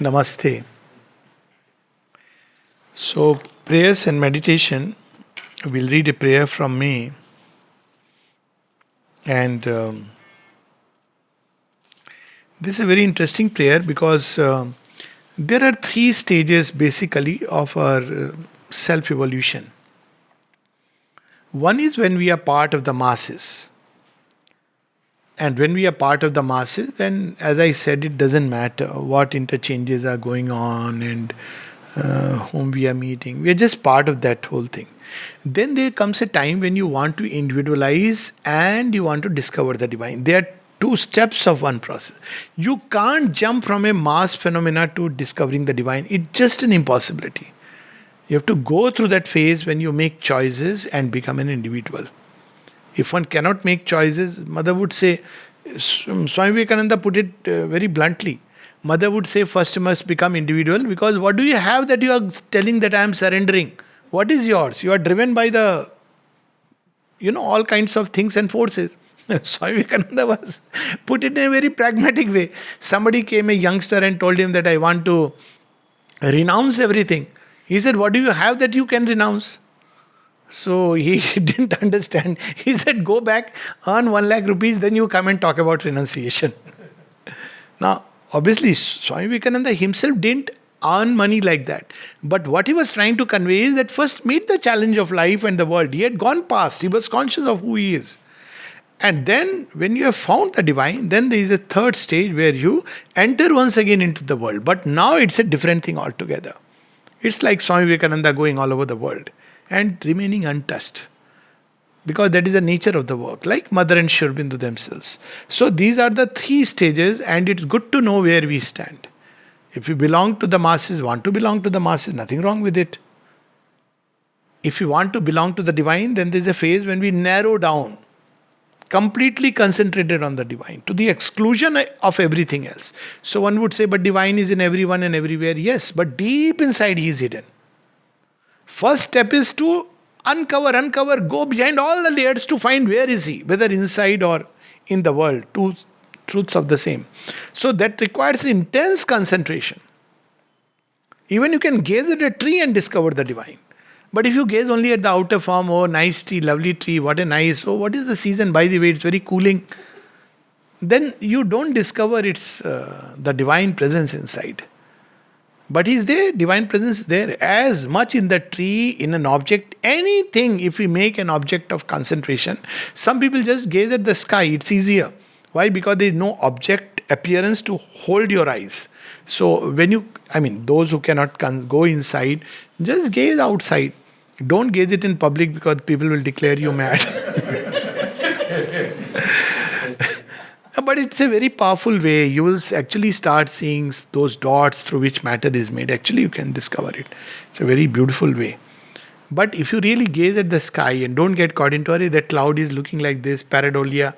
Namaste. So, prayers and meditation. We'll read a prayer from me. And this is a very interesting prayer because there are three stages basically of our self evolution. One is when we are part of the masses. And when we are part of the masses, then as I said, it doesn't matter what interchanges are going on and whom we are meeting. We are just part of that whole thing. Then there comes a time when you want to individualize and you want to discover the divine. There are two steps of one process. You can't jump from a mass phenomena to discovering the divine. It's just an impossibility. You have to go through that phase when you make choices and become an individual. If one cannot make choices, Mother would say, Swami Vivekananda put it very bluntly. Mother would say, first you must become individual, because what do you have that you are telling that I am surrendering? What is yours? You are driven by the, all kinds of things and forces. Swami Vivekananda was put it in a very pragmatic way. Somebody came, a youngster, and told him that I want to renounce everything. He said, what do you have that you can renounce? So he didn't understand. He said, go back, earn 1 lakh rupees, then you come and talk about renunciation. Now, obviously, Swami Vivekananda himself didn't earn money like that. But what he was trying to convey is that first meet the challenge of life and the world. He had gone past. He was conscious of who he is. And then when you have found the divine, then there is a third stage where you enter once again into the world. But now it's a different thing altogether. It's like Swami Vivekananda going all over the world and remaining untouched. Because that is the nature of the work, like Mother and Sri Aurobindo themselves. So these are the three stages, and it's good to know where we stand. If you belong to the masses, want to belong to the masses, nothing wrong with it. If you want to belong to the divine, then there's a phase when we narrow down, completely concentrated on the divine, to the exclusion of everything else. So one would say, but divine is in everyone and everywhere. Yes, but deep inside he is hidden. First step is to uncover, go behind all the layers to find where is he, whether inside or in the world. Two truths of the same. So that requires intense concentration. Even you can gaze at a tree and discover the divine. But if you gaze only at the outer form, oh, nice tree, lovely tree, what a nice, oh, what is the season? By the way, it's very cooling. Then you don't discover its the divine presence inside. But is there? Divine presence is there as much in the tree, in an object, anything. If we make an object of concentration, some people just gaze at the sky, it's easier. Why? Because there is no object appearance to hold your eyes. So those who cannot go inside, just gaze outside. Don't gaze it in public because people will declare you mad. But it's a very powerful way. You will actually start seeing those dots through which matter is made. Actually, you can discover it. It's a very beautiful way. But if you really gaze at the sky and don't get caught into it, that cloud is looking like this, pareidolia,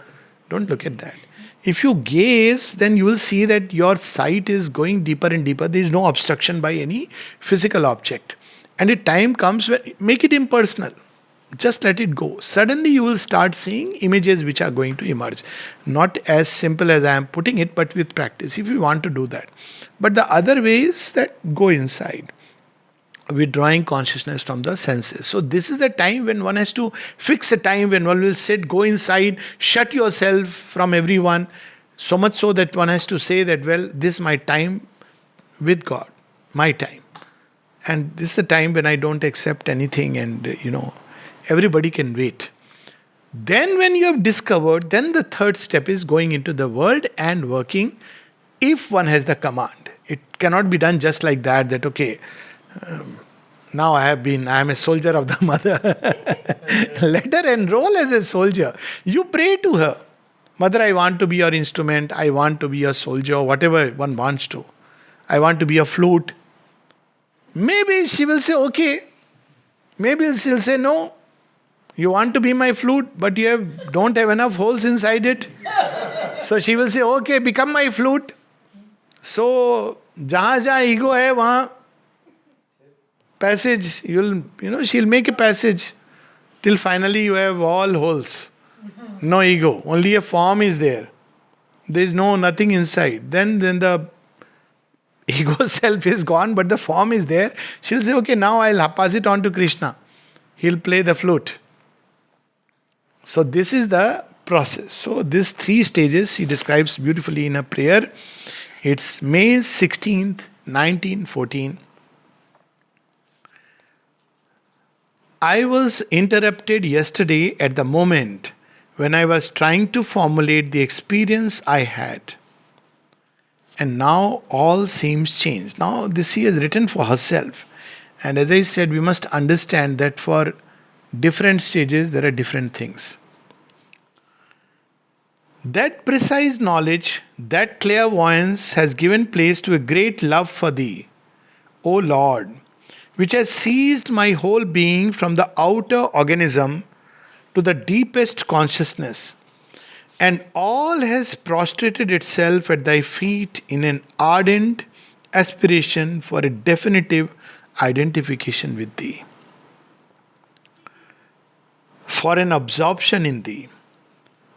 don't look at that. If you gaze, then you will see that your sight is going deeper and deeper. There is no obstruction by any physical object. And a time comes where, make it impersonal. Just let it go. Suddenly you will start seeing images which are going to emerge. Not as simple as I am putting it, but with practice, if you want to do that. But the other way is that go inside, withdrawing consciousness from the senses. So this is the time when one has to fix a time when one will sit, go inside, shut yourself from everyone. So much so that one has to say that, well, this is my time with God, my time. And this is the time when I don't accept anything and, everybody can wait. Then when you have discovered, then the third step is going into the world and working if one has the command. It cannot be done just like that okay, now I am a soldier of the Mother. Let her enroll as a soldier. You pray to her. Mother, I want to be your instrument. I want to be a soldier, whatever one wants to. I want to be a flute. Maybe she will say, okay. Maybe she'll say, no. You want to be my flute, but you don't have enough holes inside it. So she will say, okay, become my flute. So, jahan ego hai, wahan passage, she'll make a passage till finally you have all holes. No ego, only a form is there. There is nothing inside. Then the Ego self is gone, but the form is there. She'll say, okay, now I'll pass it on to Krishna. He'll play the flute. So this is the process. So these three stages he describes beautifully in a prayer. It's May 16th, 1914. I was interrupted yesterday at the moment when I was trying to formulate the experience I had. And now all seems changed. Now, this she has written for herself. And as I said, we must understand that for different stages, there are different things. That precise knowledge, that clairvoyance has given place to a great love for thee, O Lord, which has seized my whole being from the outer organism to the deepest consciousness, and all has prostrated itself at thy feet in an ardent aspiration for a definitive identification with thee, for an absorption in thee.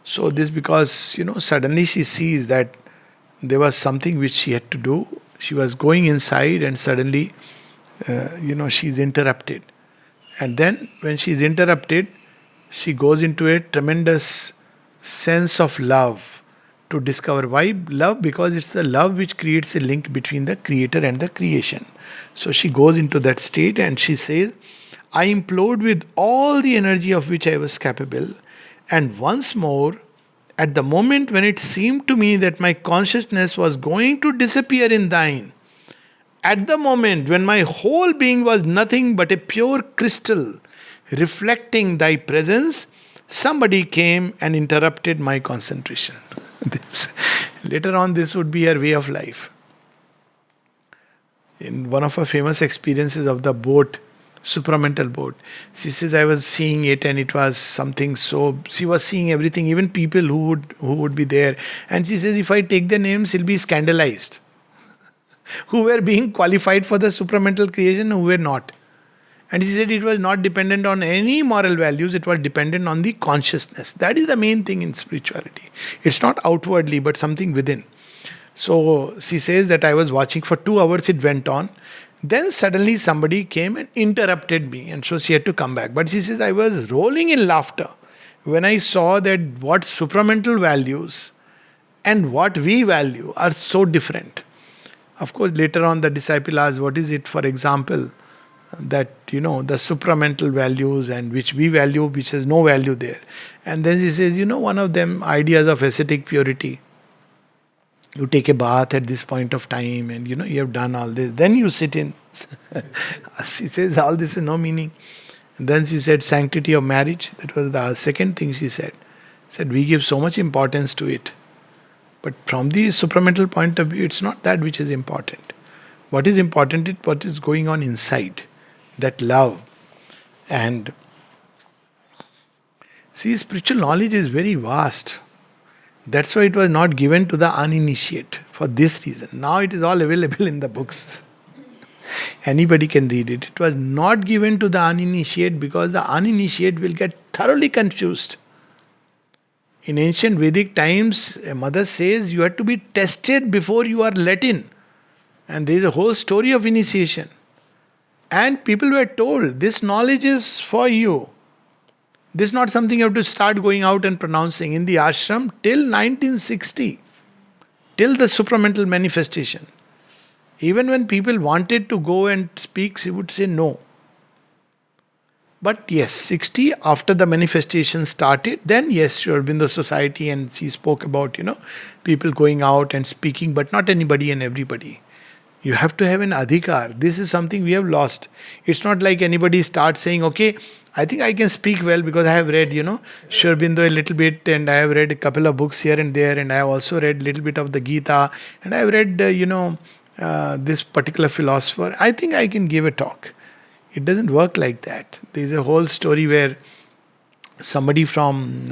So, this because suddenly she sees that there was something which she had to do. She was going inside, and suddenly, she's interrupted. And then, when she's interrupted, she goes into a tremendous sense of love to discover. Why love? Because it's the love which creates a link between the creator and the creation. So she goes into that state and she says, I implored with all the energy of which I was capable, and once more, at the moment when it seemed to me that my consciousness was going to disappear in thine, at the moment when my whole being was nothing but a pure crystal reflecting thy presence, somebody came and interrupted my concentration. Later on, this would be her way of life. In one of her famous experiences of the boat, supramental boat, she says, I was seeing it and it was something so. She was seeing everything, even people who would be there. And she says, if I take their names, he'll be scandalized. Who were being qualified for the supramental creation, who were not. And he said it was not dependent on any moral values, it was dependent on the consciousness. That is the main thing in spirituality. It's not outwardly, but something within. So she says that I was watching for 2 hours, it went on. Then suddenly somebody came and interrupted me, and so she had to come back. But she says, I was rolling in laughter when I saw that what supramental values and what we value are so different. Of course, later on the disciple asked, what is it, for example, that the supramental values and which we value, which has no value there. And then she says, one of them, ideas of ascetic purity. You take a bath at this point of time and you have done all this. Then you sit in. She says all this is no meaning. And then she said sanctity of marriage. That was the second thing she said. Said we give so much importance to it. But from the supramental point of view, it's not that which is important. What is important is what is going on inside. That love. And see, spiritual knowledge is very vast. That's why it was not given to the uninitiate, for this reason. Now it is all available in the books. Anybody can read it. It was not given to the uninitiate because the uninitiate will get thoroughly confused. In ancient Vedic times, a mother says you have to be tested before you are let in. And there is a whole story of initiation. And people were told, this knowledge is for you. This is not something you have to start going out and pronouncing. In the ashram, till 1960, till the supramental manifestation, even when people wanted to go and speak, she would say no. But yes, 60, after the manifestation started, then yes, she had been the society and she spoke about, people going out and speaking, but not anybody and everybody. You have to have an adhikar. This is something we have lost. It's not like anybody starts saying, okay, I think I can speak well because I have read, Sri Aurobindo a little bit, and I have read a couple of books here and there, and I have also read a little bit of the Gita, and I have read, this particular philosopher. I think I can give a talk. It doesn't work like that. There is a whole story where somebody from,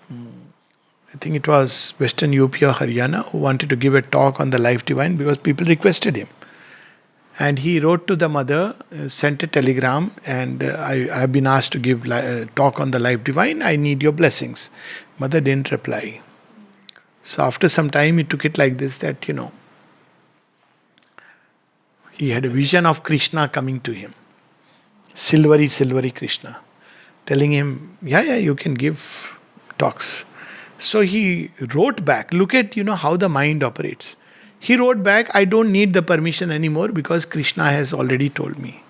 I think it was Western UP or Haryana, who wanted to give a talk on the life divine because people requested him. And he wrote to the mother, sent a telegram, and I have been asked to give talk on the life divine. I need your blessings. Mother didn't reply. So after some time, he took it like this that, He had a vision of Krishna coming to him. Silvery, silvery Krishna. Telling him, yeah, you can give talks. So he wrote back. Look at, how the mind operates. He wrote back, I don't need the permission anymore because Krishna has already told me.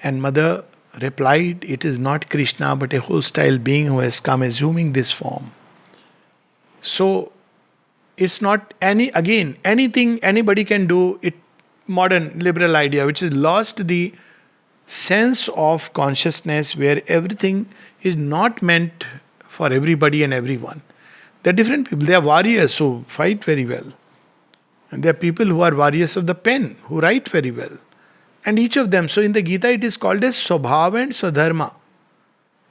And mother replied, it is not Krishna but a hostile being who has come assuming this form. So it's not anything anybody can do, it modern liberal idea which has lost the sense of consciousness where everything is not meant for everybody and everyone. There are different people. They are warriors who fight very well. And there are people who are warriors of the pen, who write very well. And each of them, so in the Gita it is called as Swabhava and Swadharma.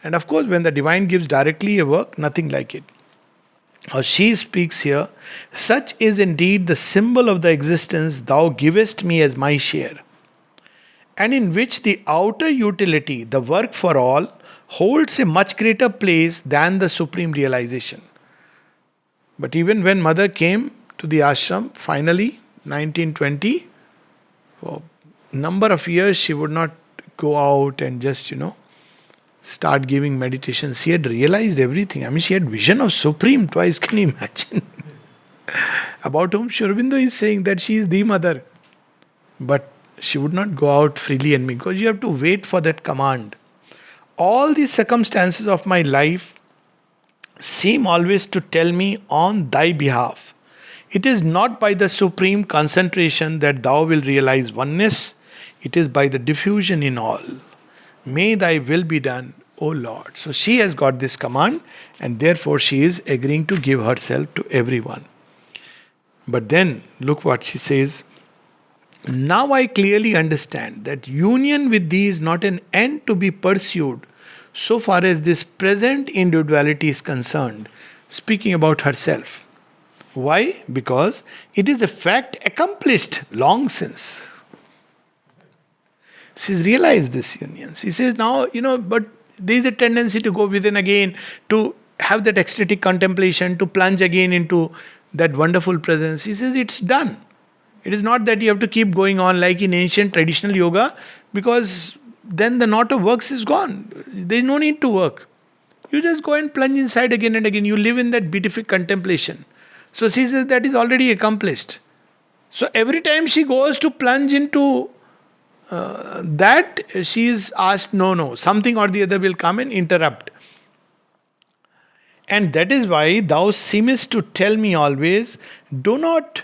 And of course, when the divine gives directly a work, nothing like it. Or she speaks here, such is indeed the symbol of the existence thou givest me as my share, and in which the outer utility, the work for all, holds a much greater place than the supreme realization. But even when mother came to the ashram, finally, 1920, for a number of years she would not go out and just, start giving meditation. She had realized everything. I mean, she had vision of Supreme twice. Can you imagine? About whom Sri Aurobindo is saying that she is the mother. But she would not go out freely and because you have to wait for that command. All the circumstances of my life seem always to tell me on thy behalf. It is not by the supreme concentration that thou will realize oneness. It is by the diffusion in all. May thy will be done, O Lord. So she has got this command and therefore she is agreeing to give herself to everyone. But then look what she says. Now I clearly understand that union with thee is not an end to be pursued so far as this present individuality is concerned, speaking about herself. Why? Because it is a fact accomplished long since. She's realized this union. She says now, but there is a tendency to go within again, to have that ecstatic contemplation, to plunge again into that wonderful presence. He says it's done. It is not that you have to keep going on like in ancient traditional yoga, because then the knot of works is gone. There is no need to work. You just go and plunge inside again and again. You live in that beatific contemplation. So she says that is already accomplished. So every time she goes to plunge into that, she is asked, no, something or the other will come and interrupt. And that is why thou seemest to tell me always, do not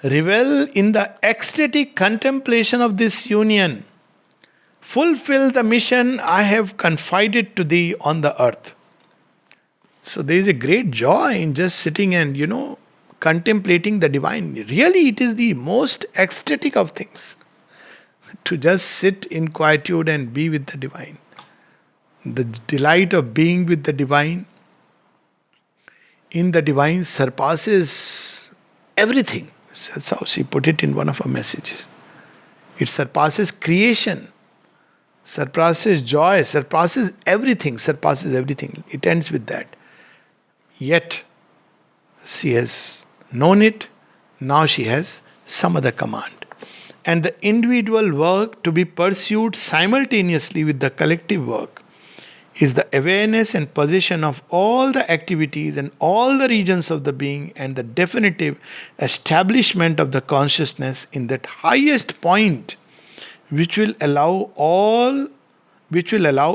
revel in the ecstatic contemplation of this union. Fulfill the mission I have confided to thee on the earth. So there is a great joy in just sitting and, contemplating the divine. Really, it is the most ecstatic of things. To just sit in quietude and be with the divine. The delight of being with the divine, in the divine, surpasses everything. That's how she put it in one of her messages. It surpasses creation, surpasses joy, surpasses everything. It ends with that. Yet, she has known it, now she has some other command. And the individual work to be pursued simultaneously with the collective work is the awareness and possession of all the activities and all the regions of the being and the definitive establishment of the consciousness in that highest point which will allow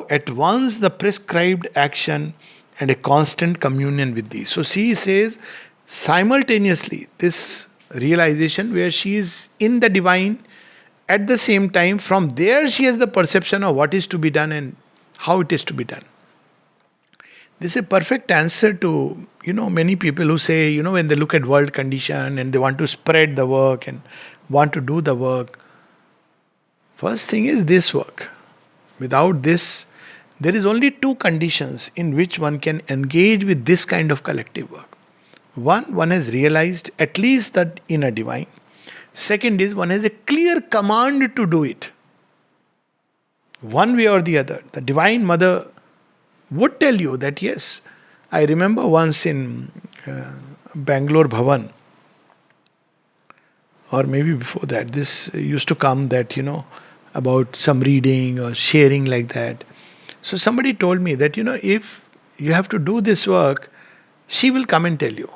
at once the prescribed action and a constant communion with thee. So she says simultaneously this realization where she is in the divine, at the same time from there she has the perception of what is to be done and how it is to be done. This is a perfect answer to many people who say when they look at world condition and they want to spread the work and want to do the work. First thing is this work. Without this, there is only two conditions in which one can engage with this kind of collective work. One has realized at least that inner divine. Second is one has a clear command to do it. One way or the other. The Divine Mother would tell you that yes. I remember once in Bangalore Bhavan, or maybe before that, this used to come that, about some reading or sharing like that. So somebody told me that, if you have to do this work, she will come and tell you.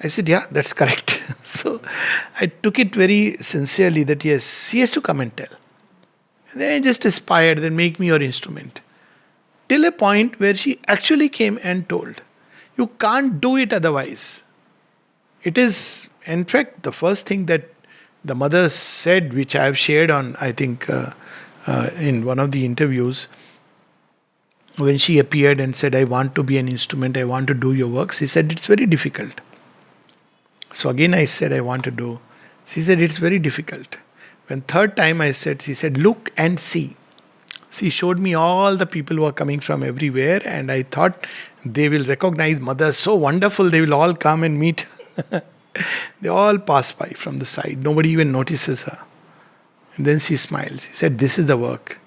I said, yeah, that's correct. So I took it very sincerely that yes, she has to come and tell. And then I just aspired, then make me your instrument. Till a point where she actually came and told. You can't do it otherwise. It is, in fact, the first thing that the mother said, which I have shared on, I think, in one of the interviews, when she appeared and said, I want to be an instrument, I want to do your work, she said, it's very difficult. So again I said, I want to do. She said, it's very difficult. When third time I said, she said, look and see. She showed me all the people who are coming from everywhere, and I thought they will recognize mother, so wonderful, they will all come and meet. They all pass by from the side. Nobody even notices her. And then she smiles. She said, this is the work.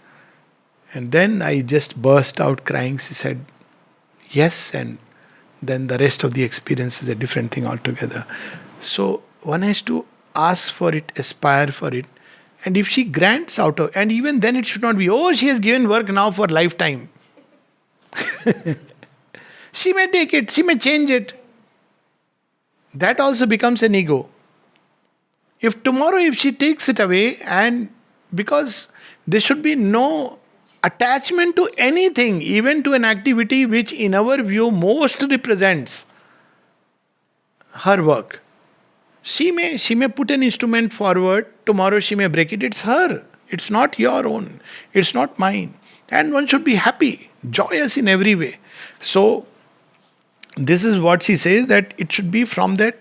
And then I just burst out crying. She said, yes. And then the rest of the experience is a different thing altogether. So one has to ask for it, aspire for it. And if she grants out of, and even then it should not be, oh, she has given work now for lifetime. She may take it, she may change it. That also becomes an ego. If tomorrow, if she takes it away, and because there should be no attachment to anything, even to an activity which in our view most represents her work. She may put an instrument forward, tomorrow she may break it, it's her. It's not your own. It's not mine. And one should be happy, joyous in every way. So, this is what she says, that it should be from that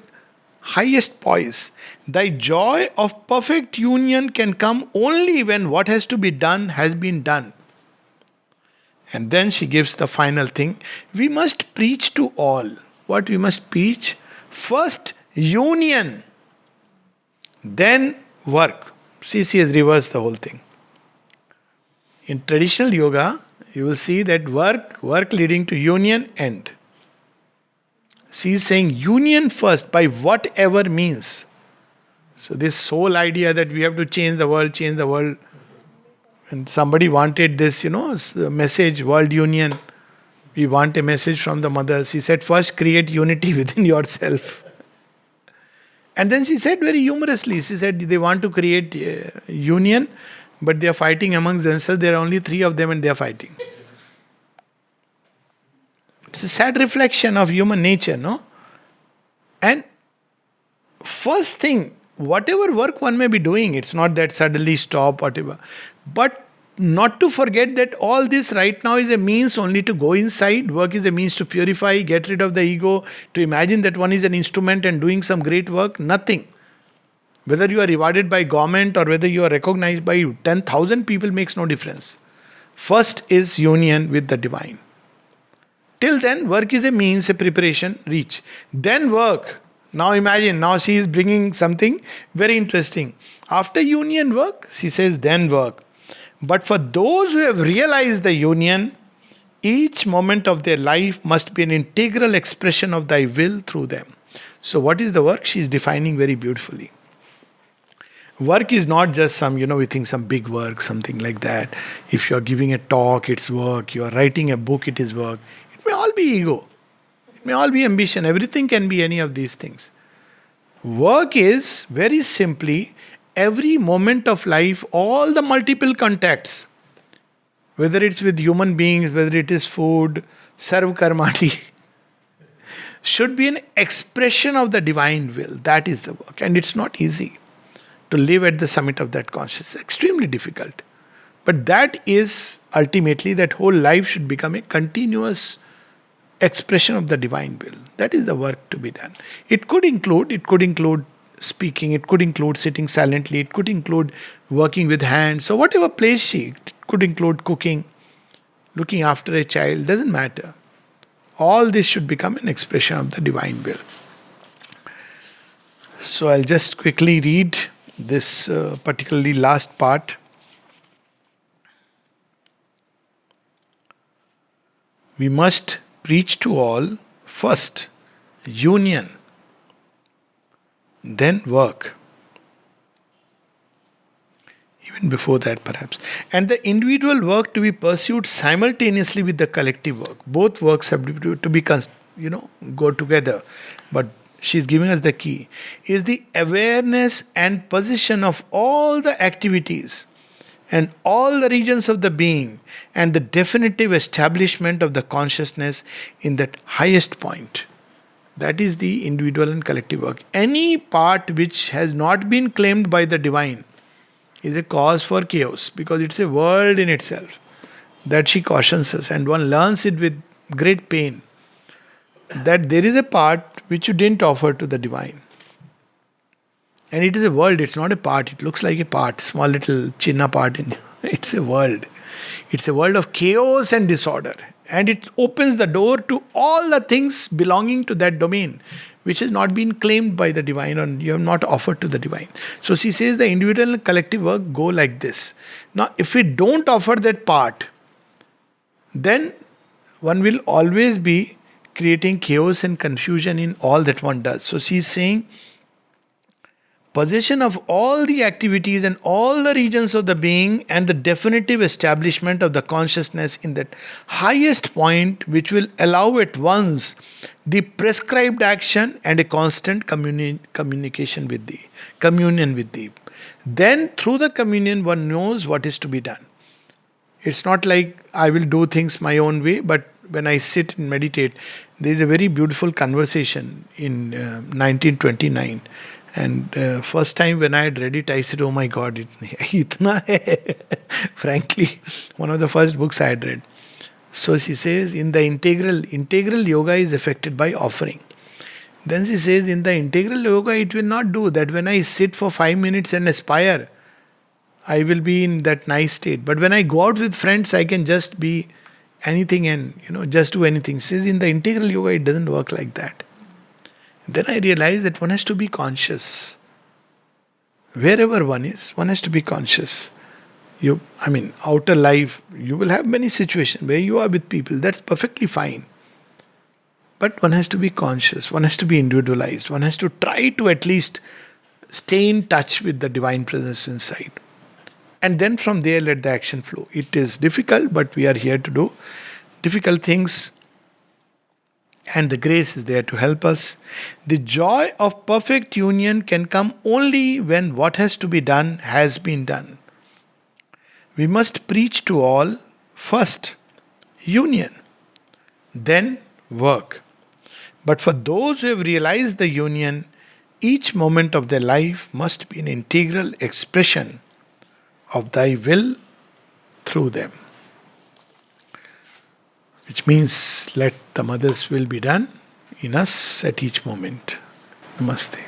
highest poise. Thy joy of perfect union can come only when what has to be done has been done. And then she gives the final thing. We must preach to all. What we must preach? First, union. Then, work. See, she has reversed the whole thing. In traditional yoga, you will see that work leading to union, end. She is saying union first by whatever means. So this whole idea that we have to change the world. And somebody wanted this, message, world union. We want a message from the mother. She said, first create unity within yourself. And then she said very humorously, she said they want to create union, but they are fighting amongst themselves. There are only 3 of them and they are fighting. It's a sad reflection of human nature, no? And first thing, whatever work one may be doing, it's not that suddenly stop, whatever. But not to forget that all this right now is a means only to go inside. Work is a means to purify, get rid of the ego, to imagine that one is an instrument and doing some great work. Nothing. Whether you are rewarded by government or whether you are recognized by 10,000 people makes no difference. First is union with the divine. Till then, work is a means, a preparation, reach. Then work. Now imagine, now she is bringing something very interesting. After union work, she says, then work. But for those who have realized the union, each moment of their life must be an integral expression of thy will through them. So what is the work? She is defining very beautifully. Work is not just some, we think some big work, something like that. If you are giving a talk, it's work. You are writing a book, it is work. It may all be ego. It may all be ambition. Everything can be any of these things. Work is very simply every moment of life, all the multiple contacts, whether it's with human beings, whether it is food, sarv karmani, should be an expression of the divine will. That is the work. And it's not easy to live at the summit of that consciousness. It's extremely difficult. But that is ultimately, that whole life should become a continuous expression of the divine will. That is the work to be done. It could include speaking, it could include sitting silently, it could include working with hands. So whatever plays she, it could include cooking, looking after a child, doesn't matter. All this should become an expression of the divine will. So I'll just quickly read this particularly last part. We must preach to all first union, then work. even before that perhaps. And the individual work to be pursued simultaneously with the collective work. Both works have to be, go together. But she's giving us the key, is the awareness and position of all the activities and all the regions of the being and the definitive establishment of the consciousness in that highest point. That is the individual and collective work. Any part which has not been claimed by the divine is a cause for chaos, because it's a world in itself. That she cautions us, and one learns it with great pain. That there is a part which you didn't offer to the divine. And it is a world, it's not a part. It looks like a part, small little chinna part in you. It's a world. It's a world of chaos and disorder. And it opens the door to all the things belonging to that domain, which has not been claimed by the divine, or you have not offered to the divine. So she says the individual and collective work go like this. Now, if we don't offer that part, then one will always be creating chaos and confusion in all that one does. So she's saying, possession of all the activities and all the regions of the being and the definitive establishment of the consciousness in that highest point, which will allow at once the prescribed action and a constant communication with thee, communion with thee. Then through the communion one knows what is to be done. It's not like I will do things my own way, but when I sit and meditate, there is a very beautiful conversation in 1929. And first time when I had read it, I said, oh my God, itna hai. Frankly, one of the first books I had read. So she says, in the integral yoga is affected by offering. Then she says, in the integral yoga, it will not do that. When I sit for 5 minutes and aspire, I will be in that nice state. But when I go out with friends, I can just be anything and, just do anything. She says, in the integral yoga, it doesn't work like that. Then I realized that one has to be conscious. Wherever one is, one has to be conscious. Outer life, you will have many situations where you are with people. That's perfectly fine. But one has to be conscious. One has to be individualized. One has to try to at least stay in touch with the divine presence inside. And then from there, let the action flow. It is difficult, but we are here to do difficult things. And the grace is there to help us. The joy of perfect union can come only when what has to be done has been done. We must preach to all first union, then work. But for those who have realized the union, each moment of their life must be an integral expression of thy will through them. Which means let the mother's will be done in us at each moment. Namaste.